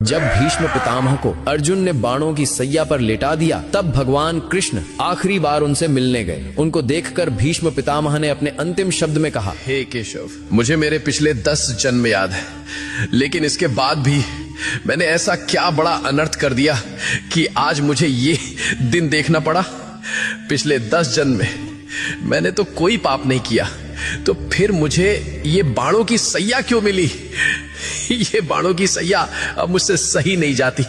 जब भीष्म पितामह को अर्जुन ने बाणों की सैया पर लेटा दिया, तब भगवान कृष्ण आखिरी बार उनसे मिलने गए। उनको देखकर भीष्म पितामह ने अपने अंतिम शब्द में कहा, हे केशव, मुझे मेरे पिछले 10 जन्म याद है, लेकिन इसके बाद भी मैंने ऐसा क्या बड़ा अनर्थ कर दिया कि आज मुझे ये दिन देखना पड़ा। पिछले 10 जन्म में मैंने तो कोई पाप नहीं किया, तो फिर मुझे ये बाणों की सैया क्यों मिली? ये बाणों की सैया अब मुझसे सही नहीं जाती।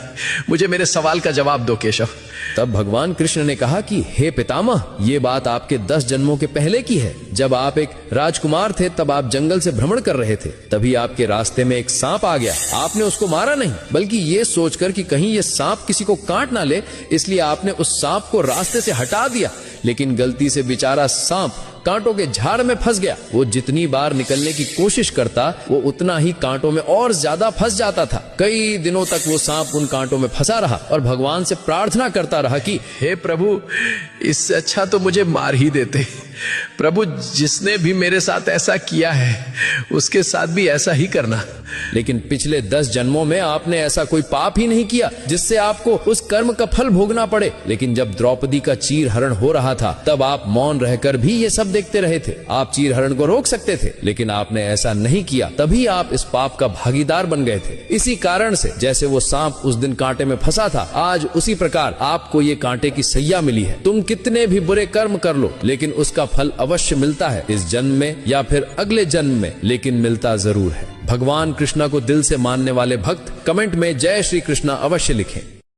मुझे मेरे सवाल का जवाब दो केशव। तब भगवान कृष्ण ने कहा कि हे पितामह, ये बात आपके 10 जन्मों के पहले की है। जब आप एक राजकुमार थे, तब आप जंगल से भ्रमण कर रहे थे। तभी आपके रास्ते में एक सांप आ गया। आपने उसको मारा नहीं, बल्कि ये सोचकर कि कहीं ये सांप किसी को काट ना ले, इसलिए आपने उस सांप को रास्ते से हटा दिया। लेकिन गलती से बेचारा सांप कांटों के झाड़ में फंस गया। वो जितनी बार निकलने की कोशिश करता, वो उतना ही कांटों में और ज्यादा फंस जाता था। कई दिनों तक वो सांप उन कांटों में फंसा रहा और भगवान से प्रार्थना करता रहा कि हे प्रभु, इससे अच्छा तो मुझे मार ही देते। प्रभु, जिसने भी मेरे साथ ऐसा किया है, उसके साथ भी ऐसा ही करना। लेकिन पिछले 10 जन्मों में आपने ऐसा कोई पाप ही नहीं किया जिससे आपको उस कर्म का फल भोगना पड़े। लेकिन जब द्रौपदी का चीर हरण हो रहा था, तब आप मौन रहकर भी ये सब देखते रहे थे। आप चीर हरण को रोक सकते थे, लेकिन आपने ऐसा नहीं किया। तभी आप इस पाप का भागीदार बन गए थे। इसी कारण से जैसे वो सांप उस दिन कांटे में फंसा था, आज उसी प्रकार आपको ये कांटे की सैया मिली है। तुम कितने भी बुरे कर्म कर लो, लेकिन उसका फल अवश्य मिलता है, इस जन्म में या फिर अगले जन्म में, लेकिन मिलता जरूर है। भगवान कृष्णा को दिल से मानने वाले भक्त कमेंट में जय श्री कृष्णा अवश्य लिखें।